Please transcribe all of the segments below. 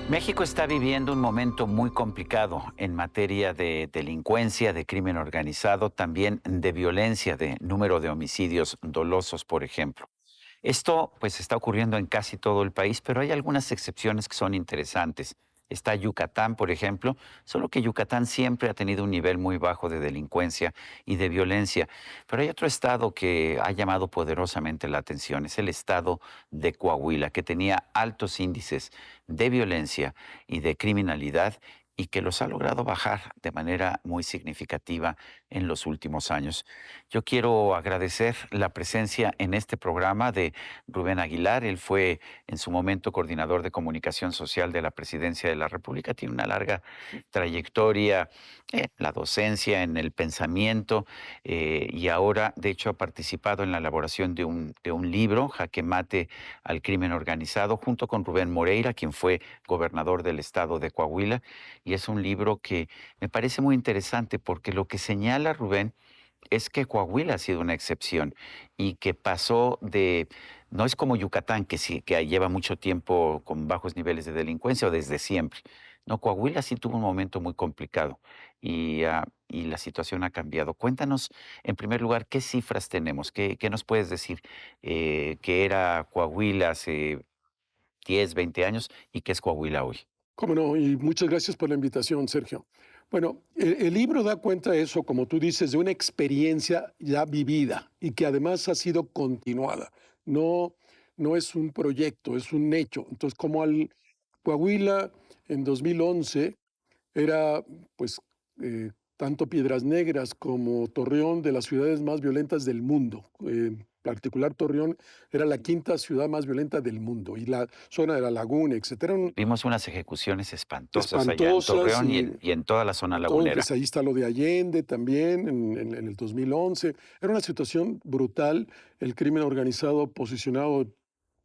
México está viviendo un momento muy complicado en materia de delincuencia, de crimen organizado, también de violencia, de número de homicidios dolosos, por ejemplo. Esto pues está ocurriendo en casi todo el país, pero hay algunas excepciones que son interesantes. Está Yucatán, por ejemplo, solo que Yucatán siempre ha tenido un nivel muy bajo de delincuencia y de violencia. Pero hay otro estado que ha llamado poderosamente la atención, es el estado de Coahuila, que tenía altos índices de violencia y de criminalidad y que los ha logrado bajar de manera muy significativa en los últimos años. Yo quiero agradecer la presencia en este programa de Rubén Aguilar. Él fue en su momento coordinador de comunicación social de la Presidencia de la República. Tiene una larga trayectoria en la docencia, en el pensamiento, y ahora, de hecho, ha participado en la elaboración de un libro, Jaque Mate al Crimen Organizado, junto con Rubén Moreira, quien fue gobernador del estado de Coahuila. Y es un libro que me parece muy interesante porque lo que señala Rubén es que Coahuila ha sido una excepción y que pasó de, no es como Yucatán, que sí, que lleva mucho tiempo con bajos niveles de delincuencia o desde siempre. No, Coahuila sí tuvo un momento muy complicado y la situación ha cambiado. Cuéntanos, en primer lugar, ¿qué cifras tenemos? ¿Qué nos puedes decir que era Coahuila hace 10, 20 años y qué es Coahuila hoy? Cómo no, y muchas gracias por la invitación, Sergio. Bueno, el libro da cuenta de eso, como tú dices, de una experiencia ya vivida y que además ha sido continuada. No, no es un proyecto, es un hecho. Entonces, como al Coahuila en 2011 era, pues, tanto Piedras Negras como Torreón de las ciudades más violentas del mundo. En particular, Torreón era la quinta ciudad más violenta del mundo y la zona de la Laguna, etcétera, eran Vimos unas ejecuciones espantosas allá en espantosas Torreón y y y en toda la zona todo, lagunera. pues ahí está lo de Allende también en el 2011. Era una situación brutal, el crimen organizado posicionado en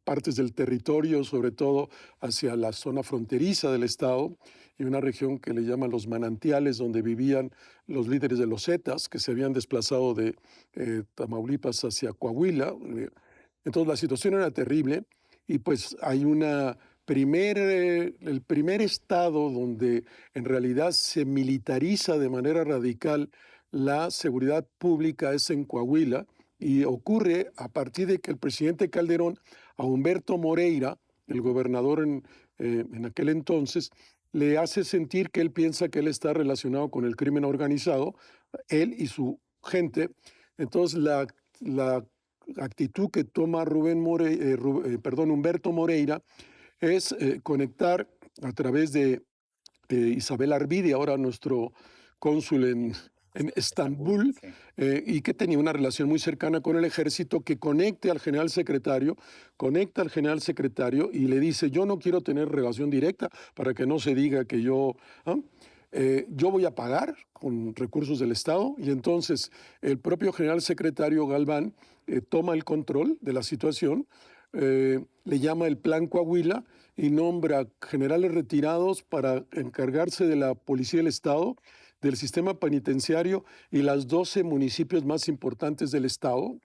partes del territorio, sobre todo hacia la zona fronteriza del estado y una región que le llaman los manantiales, donde vivían los líderes de los Zetas, que se habían desplazado de Tamaulipas hacia Coahuila. Entonces la situación era terrible y pues hay el primer estado donde en realidad se militariza de manera radical la seguridad pública es en Coahuila y ocurre a partir de que el presidente Calderón a Humberto Moreira, el gobernador en aquel entonces, le hace sentir que él piensa que él está relacionado con el crimen organizado, él y su gente. Entonces la actitud que toma Humberto Moreira es conectar a través de Isabel Arvide, ahora nuestro cónsul en Estambul, Estambul, sí. y que tenía una relación muy cercana con el ejército, que conecta al general secretario y le dice, yo no quiero tener relación directa para que no se diga que ¿ah? Yo voy a pagar con recursos del Estado, y entonces el propio general secretario Galván toma el control de la situación, le llama el Plan Coahuila y nombra generales retirados para encargarse de la Policía del Estado, del sistema penitenciario y las 12 municipios más importantes del Estado,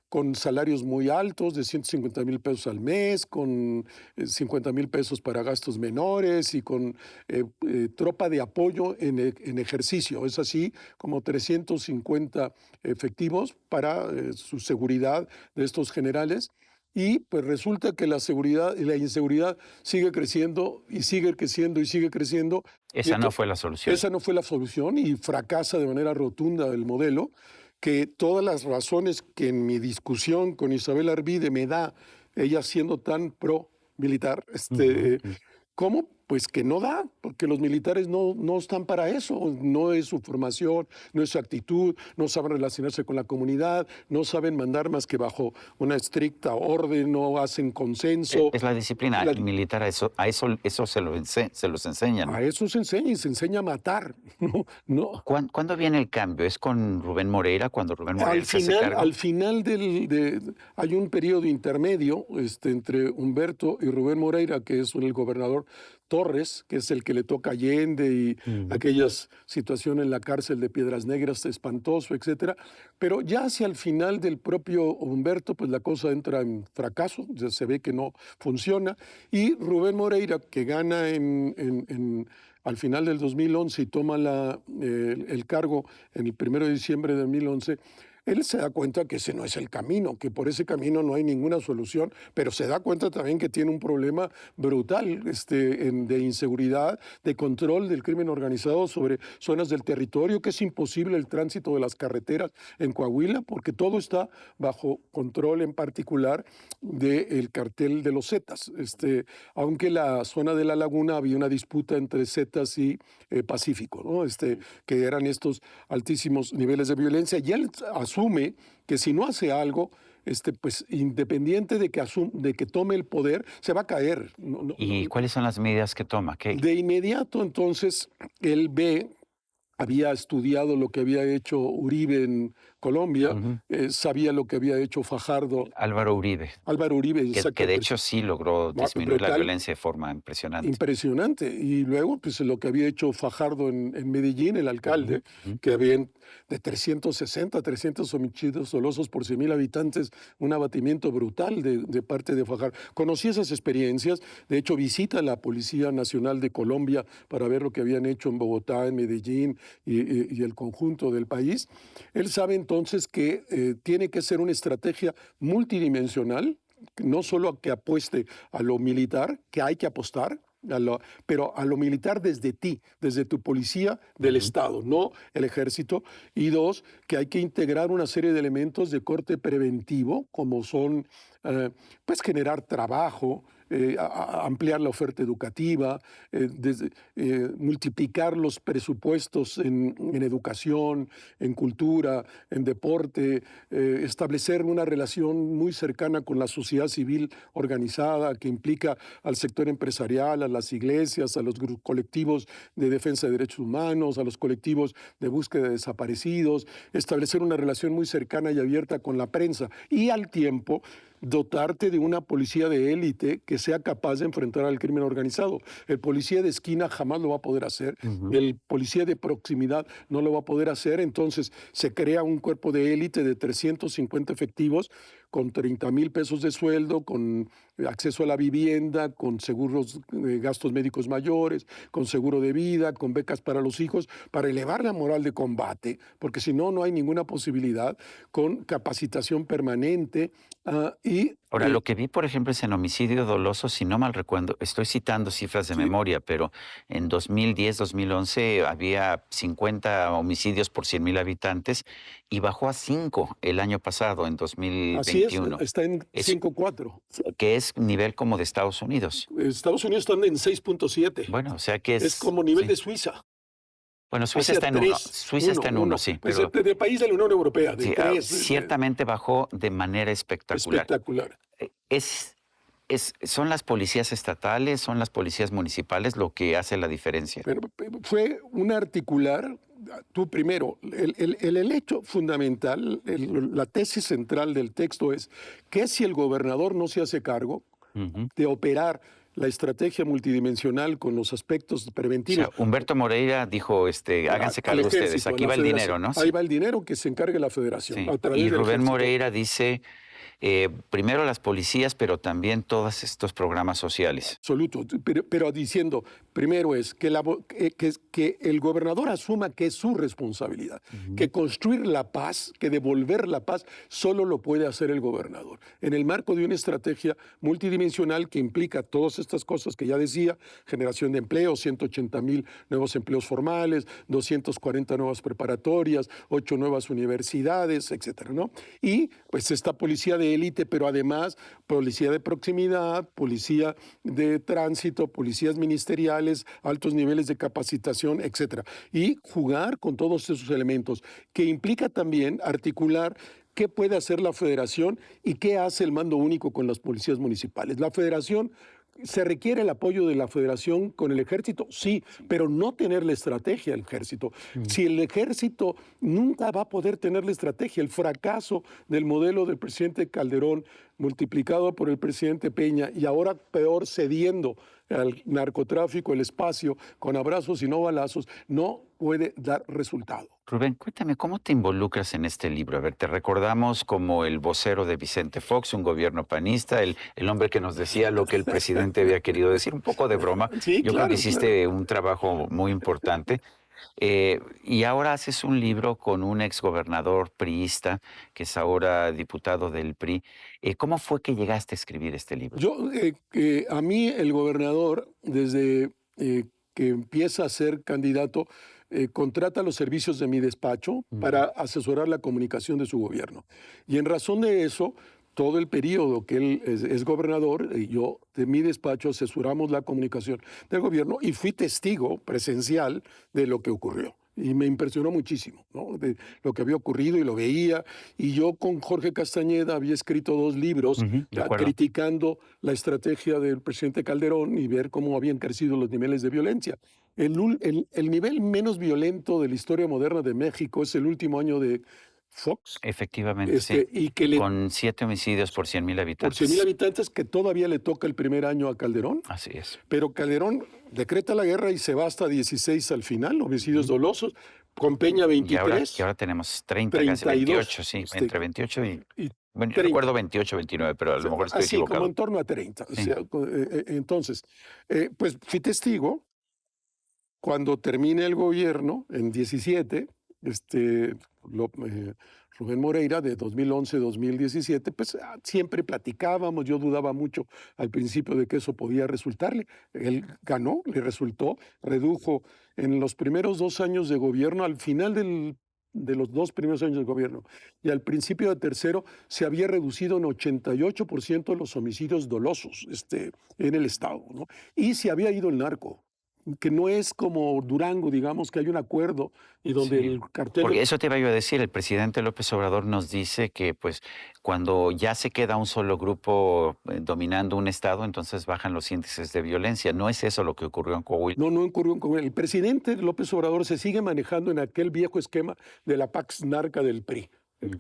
con salarios muy altos de 150,000 pesos al mes, con 50,000 pesos para gastos menores y con tropa de apoyo en ejercicio. Es así como 350 efectivos para su seguridad de estos generales. Y pues resulta que la seguridad y la inseguridad sigue creciendo y sigue creciendo y sigue creciendo. Y Esa no fue la solución. esa no fue la solución y fracasa de manera rotunda el modelo, que todas las razones que en mi discusión con Isabel Arvide me da, ella siendo tan pro militar, Ujú, mm. ¿cómo? Pues que no da, porque los militares no están para eso, no es su formación, no es su actitud, no saben relacionarse con la comunidad, no saben mandar más que bajo una estricta orden, no hacen consenso. Es la disciplina La- militar, eso se los enseñan. a eso se enseña y se enseña a matar, no, no. ¿Cuándo viene el cambio? ¿Es con Rubén Moreira, cuando Rubén Moreira se hace Al cargo? final hay un periodo intermedio entre Humberto y Rubén Moreira, que es el gobernador Torres, que es el que le toca a Allende y aquellas situaciones en la cárcel de Piedras Negras, espantoso, etcétera. Pero ya hacia el final del propio Humberto, pues la cosa entra en fracaso, ya se ve que no funciona. Y Rubén Moreira, que gana al final del 2011 y toma el cargo en el 1 de diciembre de 2011, él se da cuenta que ese no es el camino, que por ese camino no hay ninguna solución, pero se da cuenta también que tiene un problema brutal de inseguridad, de control del crimen organizado sobre zonas del territorio, que es imposible el tránsito de las carreteras en Coahuila, porque todo está bajo control en particular del cartel de los Zetas. Aunque la zona de la laguna había una disputa entre Zetas y Pacífico, ¿no? Que eran estos altísimos niveles de violencia, y él asume que si no hace algo, pues independiente de que tome el poder, se va a caer. ¿Y cuáles son las medidas que toma? De inmediato, entonces, él había estudiado lo que había hecho Uribe en Colombia, sabía lo que había hecho Fajardo. Álvaro Uribe, que de hecho sí logró disminuir la violencia de forma impresionante. Impresionante. Y luego, pues lo que había hecho Fajardo en Medellín, el alcalde, que habían de 360, 300 homicidios dolosos por 100,000 habitantes, un abatimiento brutal de parte de Fajardo. Conocí esas experiencias, de hecho visita la Policía Nacional de Colombia para ver lo que habían hecho en Bogotá, en Medellín y el conjunto del país. Él sabe entonces que tiene que ser una estrategia multidimensional, no solo que apueste a lo militar, que hay que apostar, pero a lo militar desde ti, desde tu policía del Estado, no el ejército. Y dos, que hay que integrar una serie de elementos de corte preventivo, como son pues generar trabajo, ampliar la oferta educativa, multiplicar los presupuestos en educación, en cultura, en deporte, establecer una relación muy cercana con la sociedad civil organizada que implica al sector empresarial, a las iglesias, a los colectivos de defensa de derechos humanos, a los colectivos de búsqueda de desaparecidos, establecer una relación muy cercana y abierta con la prensa y al tiempo dotarte de una policía de élite que sea capaz de enfrentar al crimen organizado. El policía de esquina jamás lo va a poder hacer, el policía de proximidad no lo va a poder hacer, entonces se crea un cuerpo de élite de 350 efectivos con 30,000 pesos de sueldo, con acceso a la vivienda, con seguros de gastos médicos mayores, con seguro de vida, con becas para los hijos, para elevar la moral de combate, porque si no, no hay ninguna posibilidad, con capacitación permanente. Ahora, lo que vi, por ejemplo, es en homicidio doloso, si no mal recuerdo, estoy citando cifras de memoria, pero en 2010, 2011 había 50 homicidios por 100,000 habitantes y bajó a 5 el año pasado, en 2021. Así es, está en 5.4. Que es nivel como de Estados Unidos. Estados Unidos están en 6.7. Bueno, o sea que es como nivel de Suiza. Bueno, Suiza está en 1. Suiza está en 1, sí. Pues pero del país de la Unión Europea, de sí, 3. Ciertamente bajó de manera espectacular. ¿Son las policías estatales, son las policías municipales lo que hace la diferencia? Pero fue un articular. Tú primero, el hecho fundamental, la tesis central del texto es que si el gobernador no se hace cargo de operar la estrategia multidimensional con los aspectos preventivos. O sea, Humberto Moreira dijo, háganse cargo ustedes, aquí va el dinero, ¿no? Ahí va el dinero, que se encargue la federación. Sí. Y Rubén Moreira dice, primero las policías, pero también todos estos programas sociales. Absoluto, pero diciendo, primero es que el gobernador asuma que es su responsabilidad, que construir la paz, que devolver la paz, solo lo puede hacer el gobernador. En el marco de una estrategia multidimensional que implica todas estas cosas que ya decía, generación de empleo, 180,000 nuevos empleos formales, 240 nuevas preparatorias, 8 nuevas universidades, etcétera, ¿no? Y pues esta policía de élite, pero además policía de proximidad, policía de tránsito, policías ministeriales, altos niveles de capacitación, etcétera. Y jugar con todos esos elementos, que implica también articular qué puede hacer la federación y qué hace el mando único con las policías municipales. La federación, ¿se requiere el apoyo de la federación con el ejército? Sí, pero no tener la estrategia del ejército. Si el ejército nunca va a poder tener la estrategia, el fracaso del modelo del presidente Calderón multiplicado por el presidente Peña y ahora peor cediendo al narcotráfico el espacio con abrazos y no balazos, no puede dar resultado. Rubén, cuéntame, ¿cómo te involucras en este libro? A ver, te recordamos como el vocero de Vicente Fox, un gobierno panista, el hombre que nos decía lo que el presidente había querido decir, un poco de broma. Sí, Yo creo que claro, claro. hiciste un trabajo muy importante. Y ahora haces un libro con un exgobernador priista, que es ahora diputado del PRI. ¿Cómo fue que llegaste a escribir este libro? A mí el gobernador, desde que empieza a ser candidato, contrata los servicios de mi despacho Ujú. para asesorar la comunicación de su gobierno. Y en razón de eso, todo el periodo que él es gobernador, yo de mi despacho asesoramos la comunicación del gobierno y fui testigo presencial de lo que ocurrió. Y me impresionó muchísimo, ¿no? De lo que había ocurrido y lo veía. Y yo con Jorge Castañeda había escrito 2 libros Ujú, de acuerdo. criticando la estrategia del presidente Calderón y ver cómo habían crecido los niveles de violencia. El nivel menos violento de la historia moderna de México es el último año de Fox, Efectivamente, sí. y que le, Con 7 homicidios por 100,000 por 100,000 habitantes. habitantes, que todavía le toca el primer año a Calderón, Así es. pero Calderón decreta la guerra y se va hasta 16 al final, homicidios Ujú. dolosos, con Peña Y 23, ahora tenemos 30, casi 32, 28, sí, entre 28 y bueno, yo 30. recuerdo 28, 29, pero a lo mejor estoy Así, como equivocado. en torno a 30. O Sí. sea, entonces, pues fui testigo cuando termine el gobierno en 17, este, lo- eh, Rubén Moreira, de 2011-2017, pues siempre platicábamos, yo dudaba mucho al principio de que eso podía resultarle. Él ganó, le resultó, redujo en los primeros 2 años de gobierno, al final de los 2 primeros años de gobierno y al principio de tercero, se había reducido en 88% los homicidios dolosos en el Estado, ¿no? Y se había ido el narco, que no es como Durango, digamos, que hay un acuerdo y donde Sí, el cartel porque eso te iba yo a decir, el presidente López Obrador nos dice que, pues, cuando ya se queda un solo grupo dominando un estado, entonces bajan los índices de violencia. ¿No es eso lo que ocurrió en Coahuila? no ocurrió con él. El presidente López Obrador se sigue manejando en aquel viejo esquema de la Pax Narca del PRI. Ujú.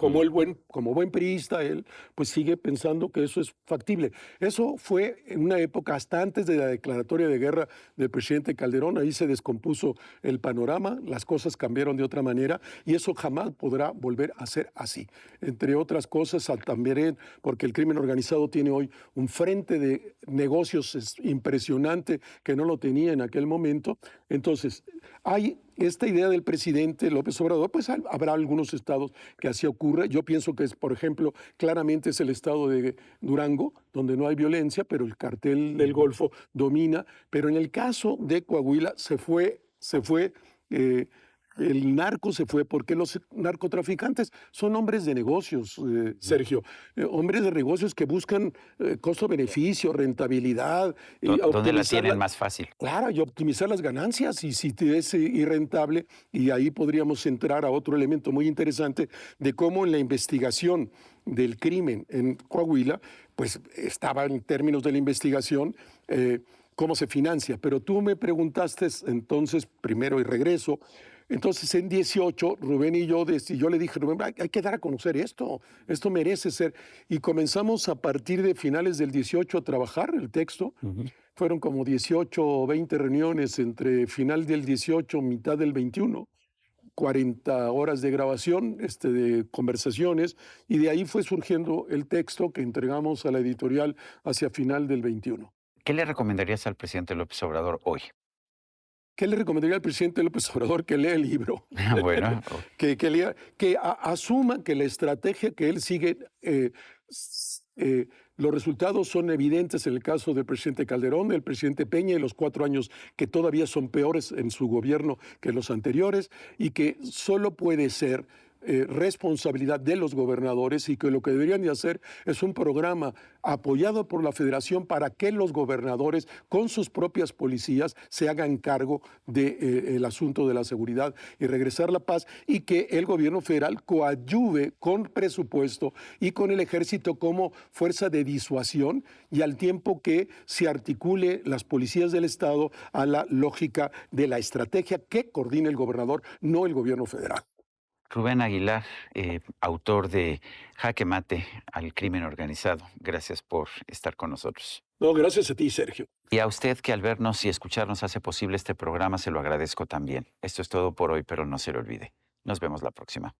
Como buen priista, él pues sigue pensando que eso es factible. Eso fue en una época hasta antes de la declaratoria de guerra del presidente Calderón. Ahí se descompuso el panorama, las cosas cambiaron de otra manera y eso jamás podrá volver a ser así. Entre otras cosas, también porque el crimen organizado tiene hoy un frente de negocios impresionante que no lo tenía en aquel momento. Entonces, hay esta idea del presidente López Obrador, pues habrá algunos estados que así ocurra. Yo pienso que es, por ejemplo, claramente es el estado de Durango, donde no hay violencia, pero el cartel del Ujú. Golfo domina. Pero en el caso de Coahuila eh, el narco se fue porque los narcotraficantes son hombres de negocios, Sergio, hombres de negocios que buscan costo-beneficio, rentabilidad y ¿Dónde la optimizar tienen más fácil? claro, y optimizar las ganancias. Y si te es irrentable, y ahí podríamos entrar a otro elemento muy interesante de cómo en la investigación del crimen en Coahuila, pues estaba en términos de la investigación, cómo se financia. Pero tú me preguntaste entonces, primero y regreso, entonces en 18, Rubén y yo le dije, Rubén, hay que dar a conocer esto merece ser. Y comenzamos a partir de finales del 18 a trabajar el texto. Ujú. Fueron como 18 o 20 reuniones entre final del 18, mitad del 21, 40 horas de grabación, de conversaciones, y de ahí fue surgiendo el texto que entregamos a la editorial hacia final del 21. ¿Qué le recomendarías al presidente López Obrador hoy? ¿Qué le recomendaría al presidente López Obrador? Que lea el libro, Bueno, que asuma que la estrategia que él sigue, los resultados son evidentes en el caso del presidente Calderón, del presidente Peña y los 4 años que todavía son peores en su gobierno que los anteriores, y que solo puede ser responsabilidad de los gobernadores y que lo que deberían de hacer es un programa apoyado por la federación para que los gobernadores con sus propias policías se hagan cargo del asunto de la seguridad y regresar la paz, y que el gobierno federal coadyuve con presupuesto y con el ejército como fuerza de disuasión, y al tiempo que se articule las policías del estado a la lógica de la estrategia que coordina el gobernador, no el gobierno federal. Rubén Aguilar, autor de Jaque Mate al crimen organizado. Gracias por estar con nosotros. No, gracias a ti, Sergio. Y a usted que al vernos y escucharnos hace posible este programa, se lo agradezco también. Esto es todo por hoy, pero no se lo olvide. Nos vemos la próxima.